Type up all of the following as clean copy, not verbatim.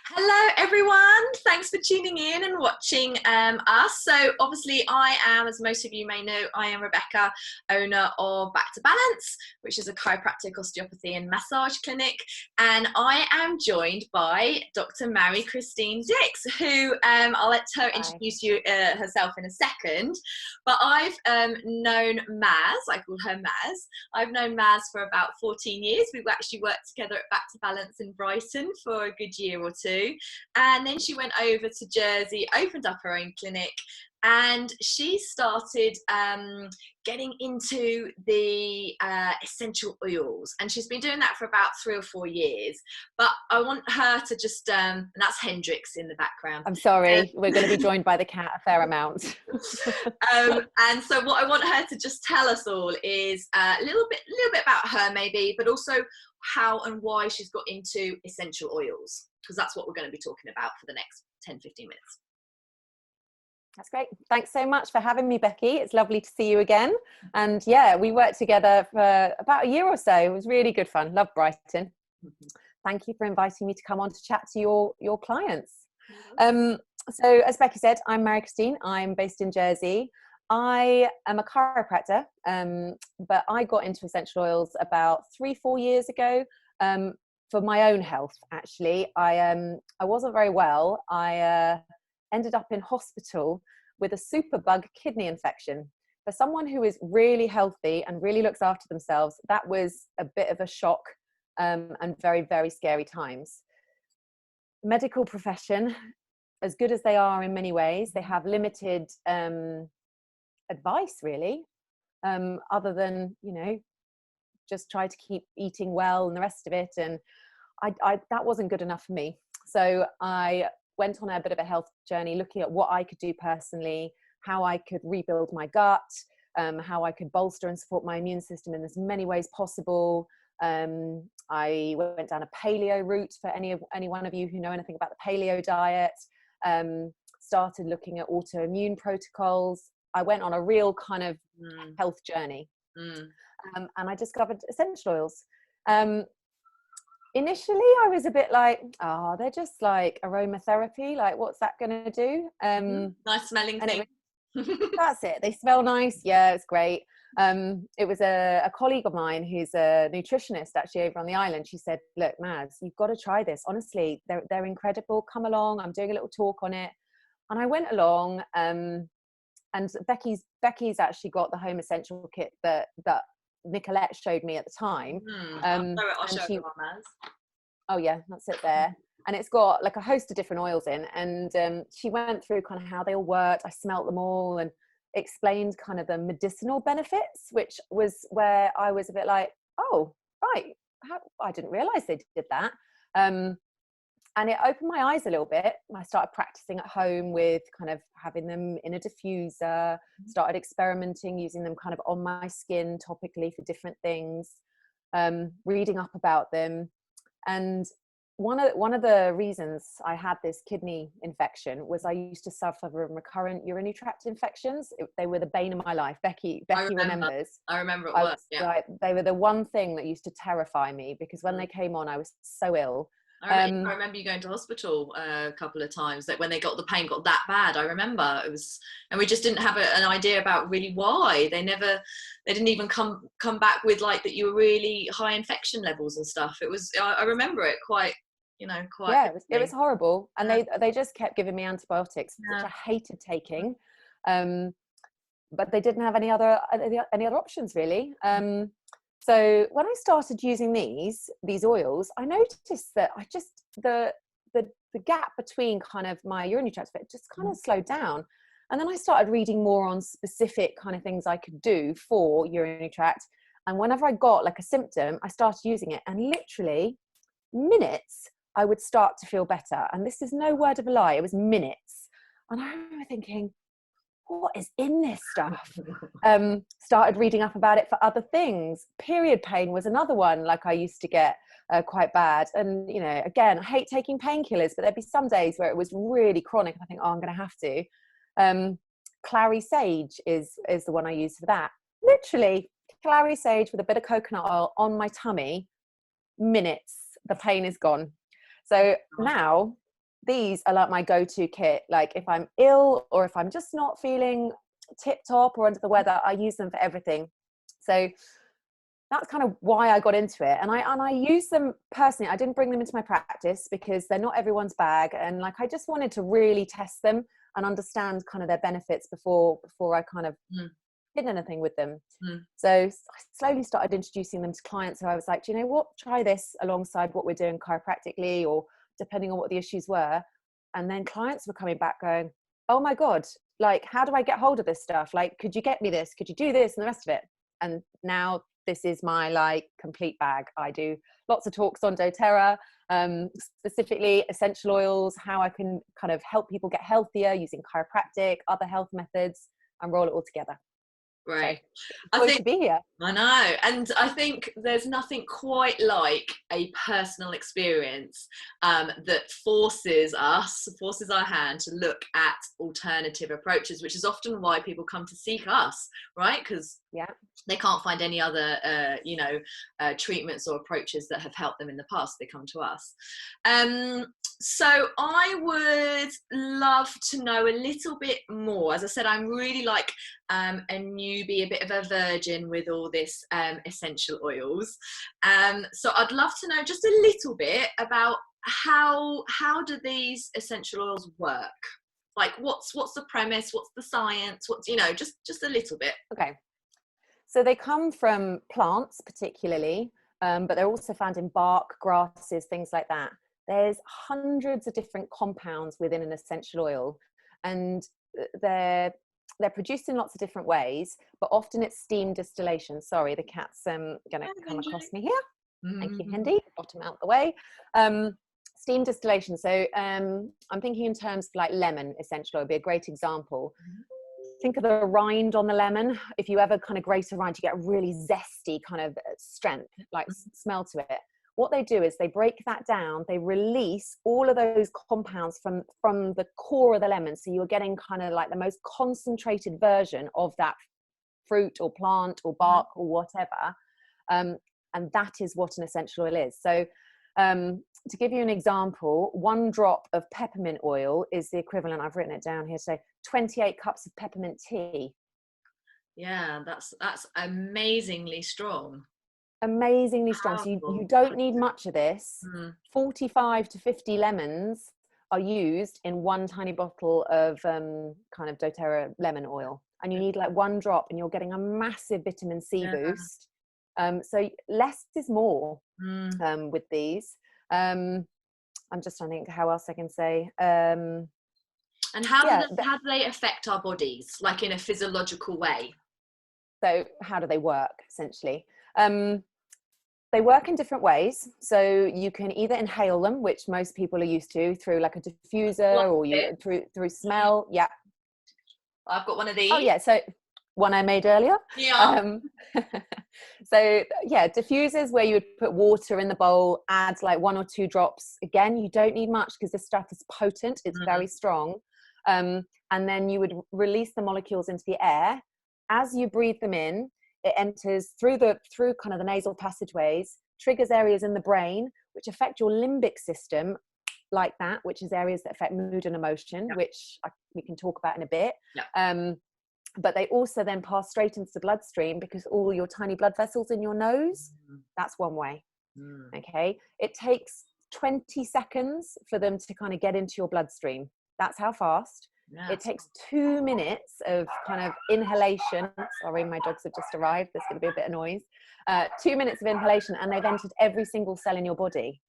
Hello everyone, thanks for tuning in and watching us. So obviously I am, as most of you may know, I am Rebecca, owner of Back to Balance, which is a chiropractic, osteopathy and massage clinic, and I am joined by Dr. Marie Christine Dix, who I'll let her introduce herself in a second, but I've known Maz, I call her Maz, I've known Maz for about 14 years. We've actually worked together at Back to Balance in Brighton for a good year or two. And then she went over to Jersey, opened up her own clinic, and she started getting into the essential oils. And she's been doing that for about 3 or 4 years. But I want her to just, and that's Hendrix in the background. I'm sorry, we're going to be joined by the cat a fair amount. And so what I want her to just tell us all is a little bit about her maybe, but also how and why she's got into essential oils, because that's what we're going to be talking about for the next 10-15 minutes. That's great. Thanks so much for having me, Becky. It's lovely to see you again. And yeah, we worked together for about a year or so. It was really good fun. Love Brighton. Thank you for inviting me to come on to chat to your clients. So as Becky said, I'm Marie Christine. I'm based in Jersey. I am a chiropractor, but I got into essential oils about 3-4 years ago for my own health, actually. I wasn't very well. I ended up in hospital with a superbug kidney infection. For someone who is really healthy and really looks after themselves, that was a bit of a shock and very, very scary times. Medical profession, as good as they are in many ways, they have limited advice really, other than, just try to keep eating well and the rest of it. And I that wasn't good enough for me. So I went on a bit of a health journey, looking at what I could do personally, how I could rebuild my gut, how I could bolster and support my immune system in as many ways possible. I went down a paleo route for any one of you who know anything about the paleo diet. Started looking at autoimmune protocols. I went on a real kind of health journey. And I discovered essential oils. Initially, I was a bit like, they're just like aromatherapy. Like, what's that going to do? Nice smelling thing. That's it. They smell nice. Yeah, it's great. It was a colleague of mine who's a nutritionist actually over on the island. She said, look, Maz, you've got to try this. Honestly, they're incredible. Come along. I'm doing a little talk on it. And I went along, and Becky's actually got the home essential kit that Nicolette showed me at the time. I'll show you on Maz. Oh yeah, that's it there. And it's got like a host of different oils in. And she went through kind of how they all worked. I smelt them all and explained kind of the medicinal benefits, which was where I was a bit like, oh, right. I didn't realize they did that. And it opened my eyes a little bit. I started practicing at home with kind of having them in a diffuser, started experimenting, using them kind of on my skin topically for different things, reading up about them. And one of the reasons I had this kidney infection was I used to suffer from recurrent urinary tract infections. They were the bane of my life. Becky remembers. I remember it was. Yeah. Like, they were the one thing that used to terrify me, because when they came on, I was so ill. I remember you going to hospital a couple of times, that when the pain got that bad. I remember it was, and we just didn't have an idea about really why. They didn't even come back with like that you were really high infection levels and stuff. It was, I remember it quite. Yeah, it was horrible. And they just kept giving me antibiotics, which I hated taking. But they didn't have any other options really. So when I started using these oils, I noticed that the gap between kind of my urinary tract just kind of slowed down. And then I started reading more on specific kind of things I could do for urinary tract. And whenever I got like a symptom, I started using it, and literally minutes, I would start to feel better. And this is no word of a lie. It was minutes. And I remember thinking, what is in this stuff? Started reading up about it for other things. Period pain was another one, like I used to get quite bad. And, again, I hate taking painkillers, but there'd be some days where it was really chronic. And I think, I'm going to have to. Clary sage is the one I use for that. Literally, clary sage with a bit of coconut oil on my tummy, minutes, the pain is gone. So now these are like my go-to kit. Like if I'm ill or if I'm just not feeling tip top or under the weather, I use them for everything. So that's kind of why I got into it. And I use them personally. I didn't bring them into my practice because they're not everyone's bag. And like, I just wanted to really test them and understand kind of their benefits before I kind of did anything with them. So I slowly started introducing them to clients who I was like, do you know what, try this alongside what we're doing chiropractically, or depending on what the issues were. And then clients were coming back going, oh my God, like, how do I get hold of this stuff? Like, could you get me this? Could you do this? And the rest of it. And now this is my like complete bag. I do lots of talks on doTERRA, specifically essential oils, how I can kind of help people get healthier using chiropractic, other health methods, and roll it all together. Right. So, I think to be here. I know. And I think there's nothing quite like a personal experience that forces our hand to look at alternative approaches, which is often why people come to seek us, right? Because they can't find any other, treatments or approaches that have helped them in the past. They come to us. So I would love to know a little bit more. As I said, I'm really like a newbie, a bit of a virgin with all this essential oils. So I'd love to know just a little bit about how do these essential oils work? Like what's the premise? What's the science? What's, just a little bit. Okay. So they come from plants particularly, but they're also found in bark, grasses, things like that. There's hundreds of different compounds within an essential oil, and they're produced in lots of different ways, but often it's steam distillation. Sorry, the cat's going to come across me here. Thank you, Hendy. Bottom out the way. Steam distillation. So I'm thinking in terms of like lemon essential oil would be a great example. Think of the rind on the lemon. If you ever kind of grate a rind, you get a really zesty kind of strength, like smell to it. What they do is they break that down, they release all of those compounds from the core of the lemon. So you're getting kind of like the most concentrated version of that fruit or plant or bark or whatever. And that is what an essential oil is. So to give you an example, 1 drop of peppermint oil is the equivalent, I've written it down here today, 28 cups of peppermint tea. Yeah, that's amazingly strong. Amazingly strong. So you don't need much of this. 45 to 50 lemons are used in 1 tiny bottle of kind of doTERRA lemon oil, and you need like 1 drop, and you're getting a massive vitamin C boost. So less is more with these. I'm just trying to think how else I can say. And how do they affect our bodies, like in a physiological way? So how do they work essentially? They work in different ways. So you can either inhale them, which most people are used to, through like a diffuser, or you through smell. Yeah, I've got one of these. Oh yeah, so one I made earlier. Yeah. So yeah, diffusers where you would put water in the bowl, add like 1 or 2 drops. Again, you don't need much because this stuff is potent. It's very strong. And then you would release the molecules into the air. As you breathe them in, it enters through kind of the nasal passageways, triggers areas in the brain, which affect your limbic system like that, which is areas that affect mood and emotion, which we can talk about in a bit. But they also then pass straight into the bloodstream because all your tiny blood vessels in your nose, that's one way. Okay. It takes 20 seconds for them to kind of get into your bloodstream. That's how fast. It takes 2 minutes of kind of inhalation. Sorry, my dogs have just arrived. There's going to be a bit of noise. 2 minutes of inhalation, and they've entered every single cell in your body.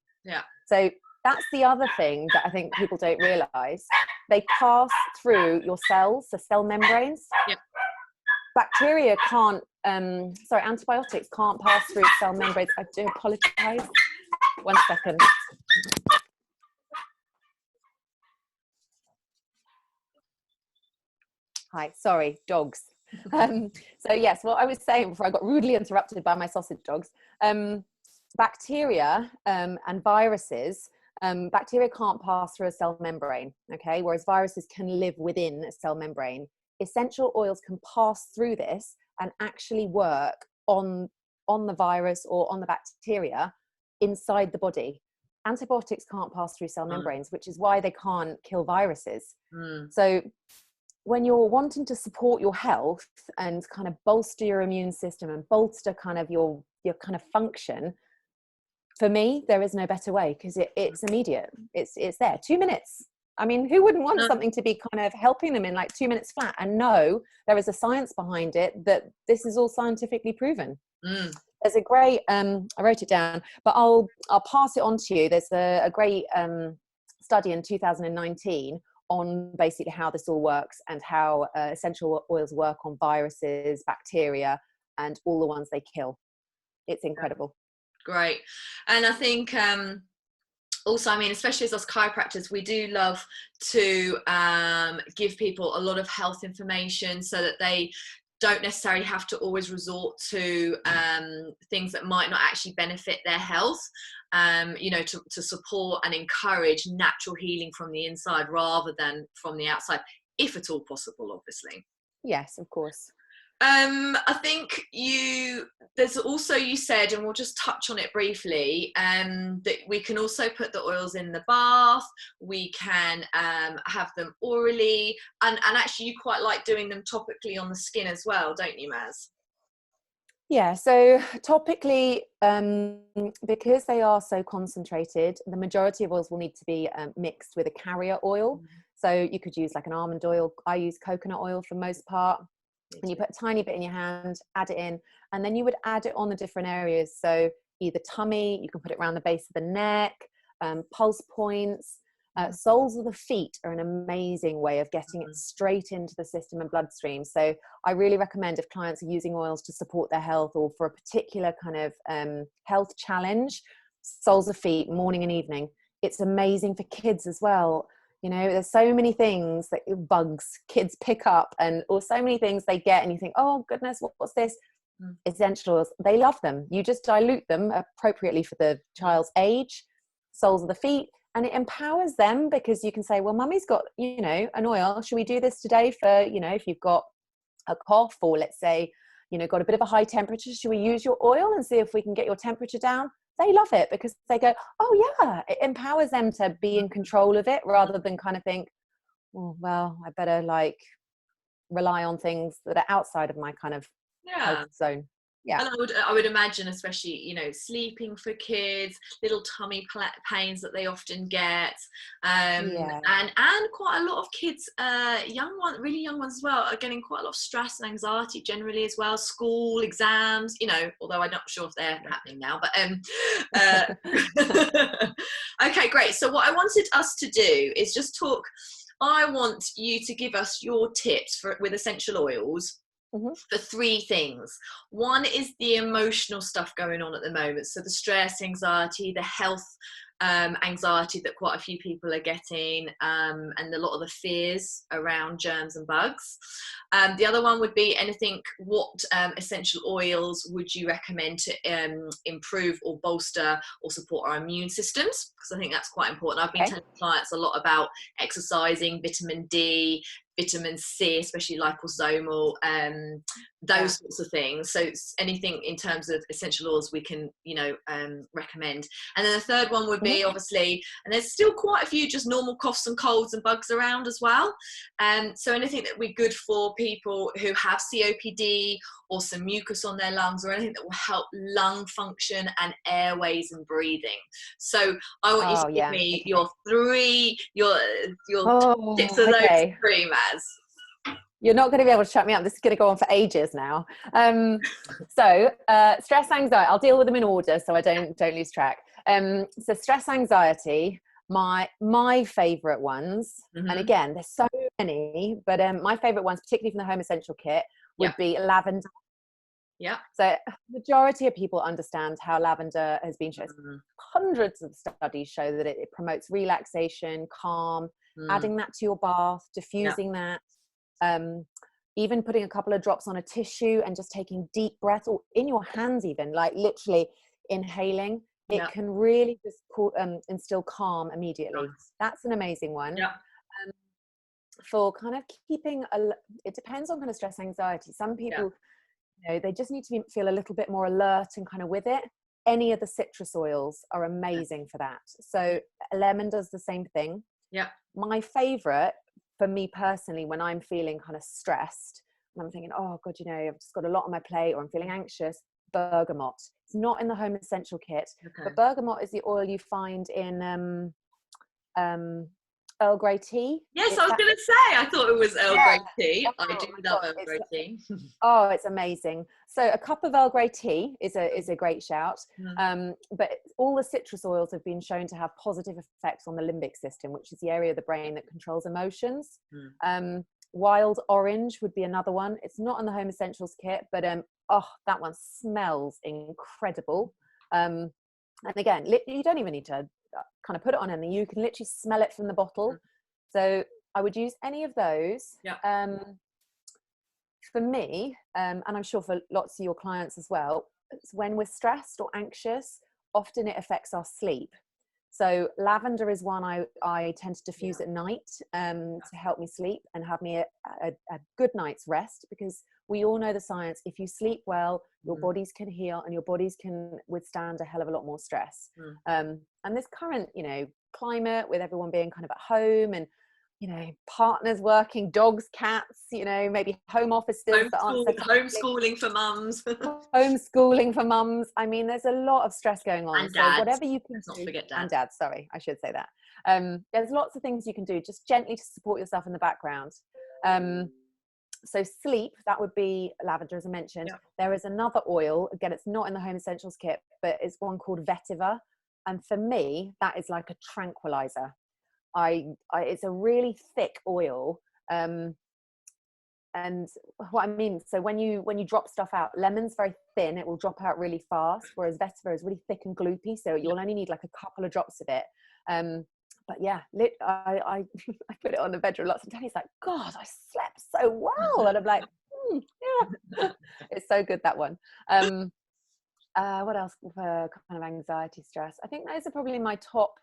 So that's the other thing that I think people don't realize. They pass through your cells, the cell membranes. Bacteria can't, antibiotics can't pass through cell membranes. I do apologize. 1 second. Hi, sorry, dogs. So yes, what I was saying before I got rudely interrupted by my sausage dogs, bacteria and viruses, bacteria can't pass through a cell membrane, okay, whereas viruses can live within a cell membrane. Essential oils can pass through this and actually work on the virus or on the bacteria inside the body. antibiotics can't pass through cell membranes, which is why they can't kill viruses. Mm. So when you're wanting to support your health and kind of bolster your immune system and bolster kind of your kind of function, for me, there is no better way, because it's immediate. It's there. 2 minutes. I mean, who wouldn't want something to be kind of helping them in like 2 minutes flat, and know there is a science behind it, that this is all scientifically proven. Mm. There's a great, I wrote it down, but I'll pass it on to you. There's a great study in 2019 on basically how this all works, and how essential oils work on viruses, bacteria, and all the ones they kill. It's incredible. Great. And I think also, I mean, especially as us chiropractors, we do love to give people a lot of health information, so that they don't necessarily have to always resort to things that might not actually benefit their health, you know, to support and encourage natural healing from the inside rather than from the outside, if at all possible, obviously. Yes, of course. I think there's also, you said, and we'll just touch on it briefly, that we can also put the oils in the bath, we can have them orally, and actually you quite like doing them topically on the skin as well, don't you, Maz? Yeah, so topically, because they are so concentrated, the majority of oils will need to be mixed with a carrier oil. So you could use like an almond oil. I use coconut oil for most part. And you put a tiny bit in your hand, add it in, and then you would add it on the different areas. So either tummy, you can put it around the base of the neck, pulse points, soles of the feet are an amazing way of getting it straight into the system and bloodstream. So I really recommend, if clients are using oils to support their health or for a particular kind of health challenge, soles of feet, morning and evening. It's amazing for kids as well. You know, there's so many things that bugs kids pick up, or so many things they get, and you think, oh goodness, what's this? Essential oils, they love them. You just dilute them appropriately for the child's age, soles of the feet, and it empowers them, because you can say, well, mummy's got, you know, an oil. Should we do this today for, you know, if you've got a cough, or let's say, you know, got a bit of a high temperature, should we use your oil and see if we can get your temperature down? They love it, because they go, oh yeah, it empowers them to be in control of it, rather than kind of think, oh, well, I better like rely on things that are outside of my kind of health zone. Yeah. And I would imagine, especially, you know, sleeping for kids, little tummy pains that they often get, and quite a lot of kids, really young ones as well, are getting quite a lot of stress and anxiety generally as well. School, exams, you know, although I'm not sure if they're happening now, but okay, great. So what I wanted us to do is just talk. I want you to give us your tips with essential oils. For 3 things. One is the emotional stuff going on at the moment, so the stress, anxiety, the health anxiety that quite a few people are getting, and a lot of the fears around germs and bugs. The other one would be what essential oils would you recommend to improve or bolster or support our immune systems? Because I think that's quite important. I've been telling clients a lot about exercising, vitamin D, vitamin C, especially liposomal, those sorts of things. So anything in terms of essential oils we can, you know, recommend. And then the third one would be obviously, and there's still quite a few just normal coughs and colds and bugs around as well. So anything that would be good for people who have COPD or some mucus on their lungs, or anything that will help lung function and airways and breathing. So I want you to give me your tips of those 3, Maz. You're not going to be able to shut me up. This is going to go on for ages now. So stress, anxiety, I'll deal with them in order so I don't lose track. So stress, anxiety, my favorite ones, and again, there's so many, but my favorite ones, particularly from the Home Essential Kit, would be lavender. Yeah. So majority of people understand how lavender has been shown. Hundreds of studies show that it promotes relaxation, calm, adding that to your bath, diffusing that, even putting a couple of drops on a tissue and just taking deep breaths, or in your hands even, like literally inhaling. It can really just instill calm immediately. That's an amazing one. For kind of keeping, it depends on kind of stress, anxiety. Some people, you know, they just need to feel a little bit more alert and kind of with it. any of the citrus oils are amazing for that. So lemon does the same thing. Yeah. My favorite for me personally, when I'm feeling kind of stressed and I'm thinking, oh God, I've just got a lot on my plate, or I'm feeling anxious, bergamot. It's not in the home essential kit, but bergamot is the oil you find in Earl Grey tea. Yes, I was going to say, I thought it was Earl Grey tea. I do love Earl Grey tea. Oh, it's amazing. So a cup of Earl Grey tea is a great shout. But all the citrus oils have been shown to have positive effects on the limbic system, which is the area of the brain that controls emotions. Wild orange would be another one. It's not in the home essentials kit, but that one smells incredible. And again, you don't even need to kind of put it on anything. You can literally smell it from the bottle. So I would use any of those. For me, and I'm sure for lots of your clients as well, it's when we're stressed or anxious, often it affects our sleep. So lavender is one I tend to diffuse at night to help me sleep and have me a good night's rest, because we all know the science. If you sleep well, your bodies can heal and your bodies can withstand a hell of a lot more stress. And this current, climate with everyone being kind of at home and, partners working, dogs, cats, maybe home offices that aren't homeschooling for mums. Homeschooling for mums. I mean, there's a lot of stress going on. And so dads. whatever you can Let's do, not forget dads. and dads, sorry, I should say that. There's lots of things you can do just gently to support yourself in the background. So sleep, that would be lavender, as I mentioned. There is another oil, again, it's not in the home essentials kit, but it's one called vetiver. And for me, that is like a tranquilizer. It's a really thick oil. And what I mean, so when you drop stuff out, lemon's very thin, it will drop out really fast, whereas vetiver is really thick and gloopy, so you'll only need like a couple of drops of it. But yeah, I put it on the bedroom lots of times. He's like, God, I slept so well. And I'm like, yeah, it's so good, that one. What else for kind of anxiety, stress? I think those are probably my top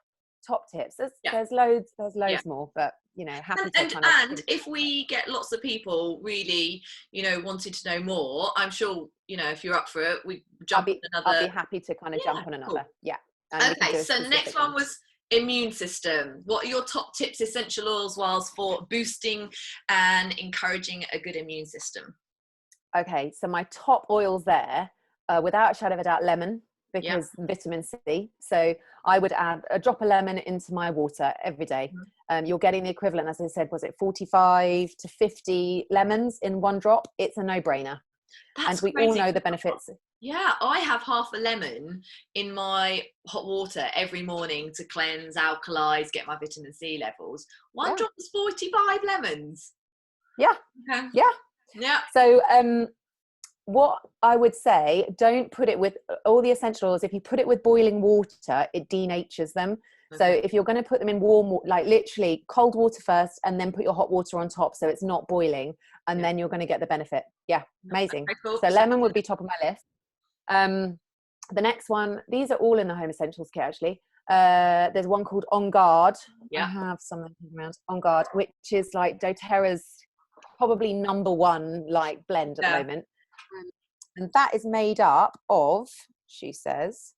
tips. There's loads more, but happy to and if we get lots of people really wanting to know more, I'm sure if you're up for it, we jump on another. I'll be happy to kind of jump on another. Okay, so the next one was immune system. What are your top tips, essential oils wise, for boosting and encouraging a good immune system? Okay, so my top oils there, without a shadow of a doubt, lemon, because vitamin C. So I would add a drop of lemon into my water every day. You're getting the equivalent, as I said, was it 45 to 50 lemons in one drop? It's a no-brainer. And we all know the benefits. Yeah, I have half a lemon in my hot water every morning to cleanse, alkalize, get my vitamin C levels. One drop is 45 lemons. Yeah. Okay. Yeah. So what I would say, don't put it with all the essential oils. If you put it with boiling water, it denatures them. So if you're going to put them in warm, like literally cold water first, and then put your hot water on top, so it's not boiling, and then you're going to get the benefit. Yeah, amazing. Cool. So lemon would be top of my list. The next one, these are all in the home essentials kit actually. There's one called On Guard. I have some of them around. On Guard, which is like doTERRA's probably number one like blend at the moment. And that is made up of, she says,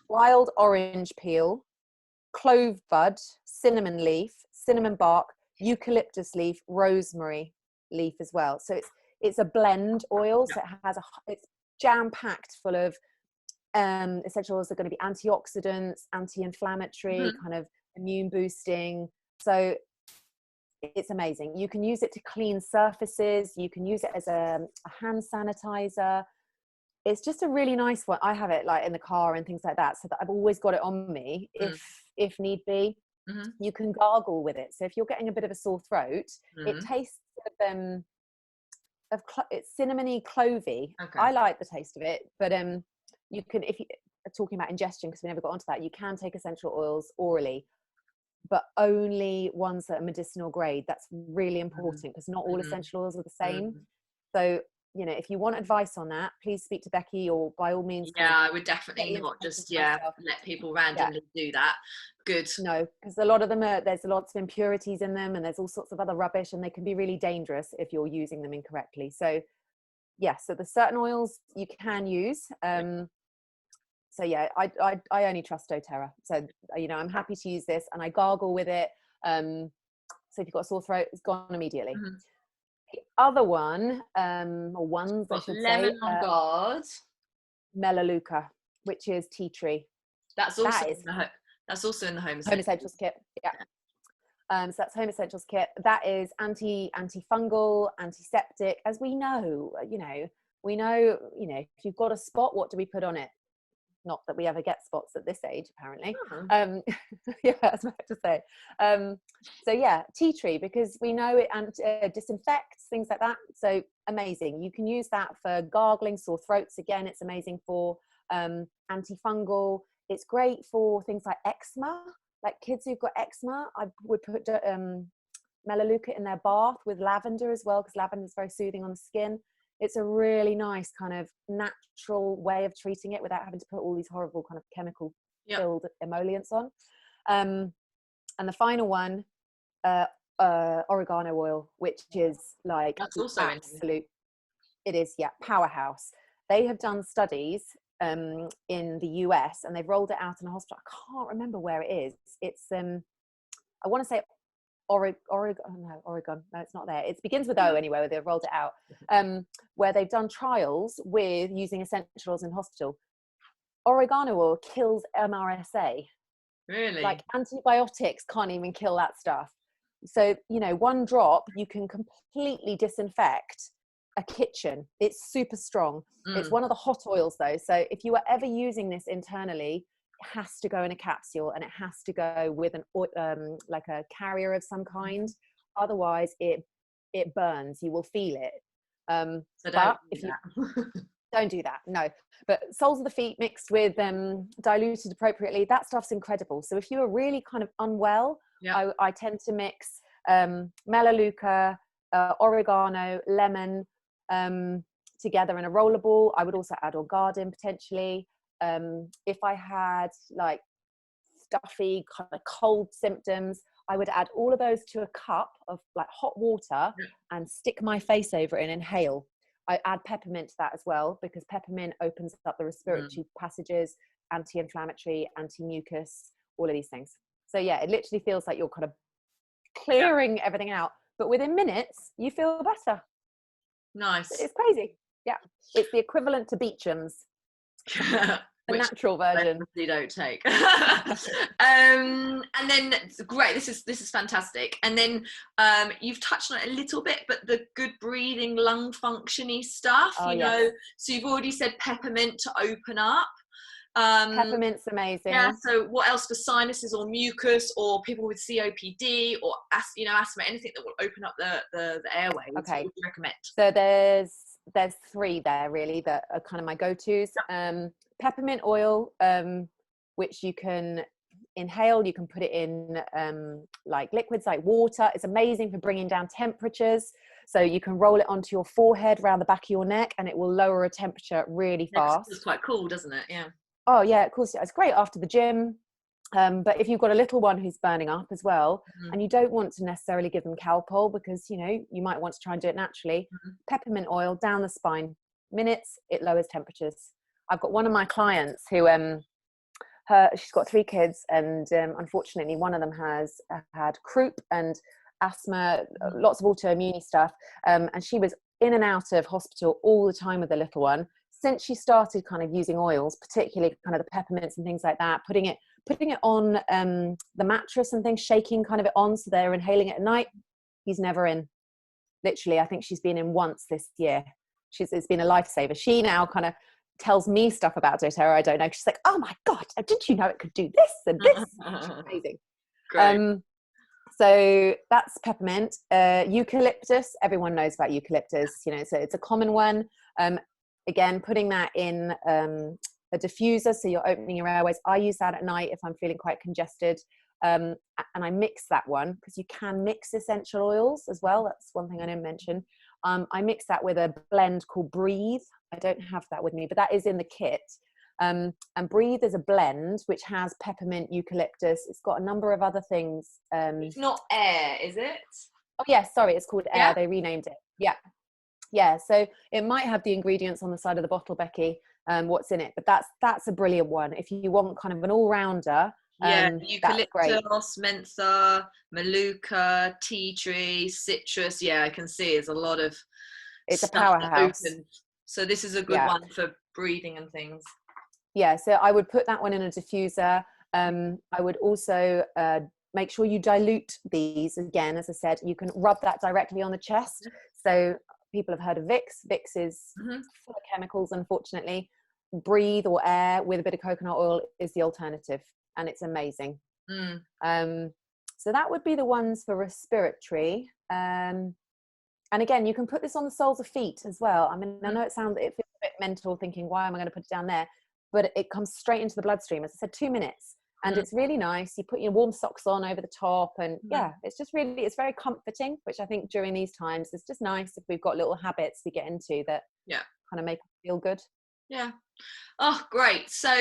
wild orange peel, clove bud, cinnamon leaf, cinnamon bark, eucalyptus leaf, rosemary leaf as well. So it's a blend oil. So it's jam-packed full of essential oils that are going to be antioxidants, anti-inflammatory, kind of immune boosting. So it's amazing. You can use it to clean surfaces. You can use it as a hand sanitizer. It's just a really nice one. I have it like in the car and things like that, so that I've always got it on me if need be. You can gargle with it. So if you're getting a bit of a sore throat, it tastes it's cinnamony, clovey. I like the taste of it, but you can, if you are talking about ingestion, because we never got onto that, you can take essential oils orally, but only ones that are medicinal grade. That's really important, because not all essential oils are the same. So if you want advice on that, please speak to Becky, or by all means. I would definitely not just let people randomly do that. Good. No, because a lot of them there's lots of impurities in them, and there's all sorts of other rubbish, and they can be really dangerous if you're using them incorrectly. So so the certain oils you can use. So yeah, I only trust Doterra. So, you know, I'm happy to use this, and I gargle with it. So if you've got a sore throat, it's gone immediately. Mm-hmm. The other one, or ones I should lemon say, on guard. Melaleuca, which is tea tree. That's also that's also in the Home Essentials kit. Yeah. So that's Home Essentials kit. That is antifungal, antiseptic. As we know, if you've got a spot, what do we put on it? Not that we ever get spots at this age, apparently. Yeah, that's what I have to say. So yeah, tea tree, because we know it disinfects, things like that. So amazing. You can use that for gargling, sore throats. Again, it's amazing for antifungal. It's great for things like eczema, like kids who've got eczema. I would put Melaleuca in their bath with lavender as well, because lavender is very soothing on the skin. It's a really nice kind of natural way of treating it without having to put all these horrible kind of chemical filled emollients on. And the final one, oregano oil, which is like that's also absolute, it is, yeah, powerhouse. They have done studies in the US, and they've rolled it out in a hospital. I can't remember where it is. It's I want to say Oregon. No, it's not there. It begins with O anyway, where they've rolled it out, where they've done trials with using essential oils in hospital. Oregano oil kills MRSA. Really? Like antibiotics can't even kill that stuff. So, you know, one drop, you can completely disinfect a kitchen. It's super strong. It's one of the hot oils though. So if you are ever using this internally, it has to go in a capsule, and it has to go with an like a carrier of some kind. Otherwise it burns. You will feel it. So but if you don't do that, no. But soles of the feet mixed with diluted appropriately, that stuff's incredible. So if you are really kind of unwell, I tend to mix Melaleuca, oregano, lemon together in a roller ball. I would also add Orgarden potentially. If I had like stuffy kind of cold symptoms, I would add all of those to a cup of like hot water and stick my face over it and inhale. I add peppermint to that as well, because peppermint opens up the respiratory passages, anti-inflammatory, anti-mucus, all of these things. So yeah, it literally feels like you're kind of clearing everything out, but within minutes you feel better. Nice. It's crazy. Yeah, it's the equivalent to Beecham's. The natural version. You don't take. And then great, this is fantastic. And then you've touched on it a little bit, but the good breathing, lung functiony stuff, know, so you've already said peppermint to open up. Peppermint's amazing. Yeah, so what else for sinuses or mucus or people with COPD or asthma, anything that will open up the airways? Okay. What would you recommend? So there's three there really that are kind of my go-tos. Peppermint oil, which you can inhale. You can put it in like liquids like water. It's amazing for bringing down temperatures. So you can roll it onto your forehead, around the back of your neck, and it will lower a temperature really fast. It's quite cool, doesn't it? Yeah. Oh yeah, of course. It's great after the gym. But if you've got a little one who's burning up as well, and you don't want to necessarily give them Calpol, because you might want to try and do it naturally, peppermint oil down the spine, minutes, it lowers temperatures. I've got one of my clients who she's got 3 kids, and unfortunately one of them has had croup and asthma, lots of autoimmune stuff, and she was in and out of hospital all the time with the little one. Since she started kind of using oils, particularly kind of the peppermints and things like that, putting it on the mattress and things, shaking kind of it on so they're inhaling it at night, he's never in. Literally, I think she's been in once this year. It's been a lifesaver. She now kind of tells me stuff about Doterra I don't know. She's like, oh my God, did you know it could do this and this? It's amazing. Great. So that's peppermint. Eucalyptus, everyone knows about eucalyptus, so it's a common one. Again, putting that in a diffuser, so you're opening your airways. I use that at night if I'm feeling quite congested. And I mix that one, because you can mix essential oils as well. That's one thing I didn't mention. I mix that with a blend called Breathe. I don't have that with me, but that is in the kit. And Breathe is a blend which has peppermint, eucalyptus. It's got a number of other things. It's not Air, is it? Oh yeah, sorry, it's called Air. They renamed it. Yeah. So it might have the ingredients on the side of the bottle, Becky. what's in it. But that's a brilliant one if you want kind of an all-rounder. Yeah, That's great. eucalyptus, mentha, manuka, tea tree, citrus. Yeah, I can see there's a lot of It's a stuff that powerhouse. opens. So this is a good Yeah. one for breathing and things. Yeah, so I would put that one in a diffuser. I would also make sure you dilute these. Again, as I said, you can rub that directly on the chest. So people have heard of Vicks. Vicks is full of chemicals, unfortunately. Breathe or air with a bit of coconut oil is the alternative, and it's amazing. So that would be the ones for respiratory. And again, you can put this on the soles of feet as well. I mean, I know it feels a bit mental thinking, why am I going to put it down there? But it comes straight into the bloodstream. As I said, 2 minutes. And it's really nice. You put your warm socks on over the top. And yeah, it's just really, it's very comforting, which I think during these times, it's just nice if we've got little habits we get into that kind of make us feel good. Yeah. Oh, great. So,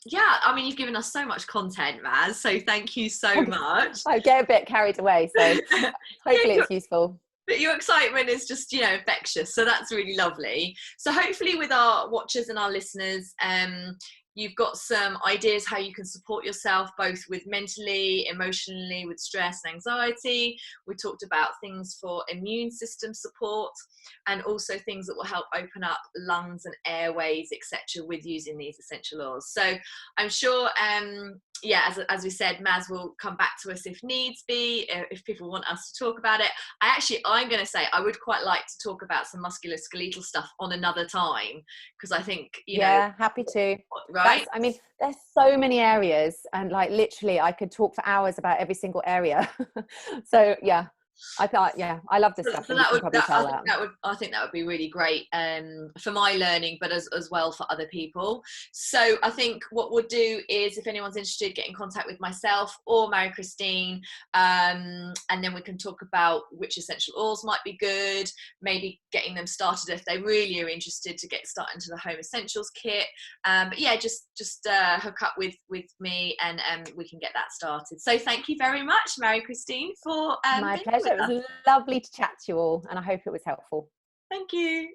yeah, I mean, you've given us so much content, Maz. So thank you so much. I get a bit carried away. So hopefully it's useful. But your excitement is just, infectious. So that's really lovely. So hopefully with our watchers and our listeners, you've got some ideas how you can support yourself, both with mentally, emotionally, with stress and anxiety. We talked about things for immune system support, and also things that will help open up lungs and airways, etc., with using these essential oils. So I'm sure, as we said, Maz will come back to us if needs be, if people want us to talk about it. I'm going to say I would quite like to talk about some musculoskeletal stuff on another time, because I think, happy to. Right? I mean, there's so many areas, and like literally I could talk for hours about every single area. So yeah, I thought, I love this stuff. So I think that would be really great for my learning, but as well for other people. So I think what we'll do is, if anyone's interested, get in contact with myself or Marie Christine, and then we can talk about which essential oils might be good, maybe getting them started if they really are interested to get started into the home essentials kit. But yeah, just hook up with me, and we can get that started. So thank you very much, Marie Christine, for my pleasure. It was lovely to chat to you all, and I hope it was helpful. Thank you.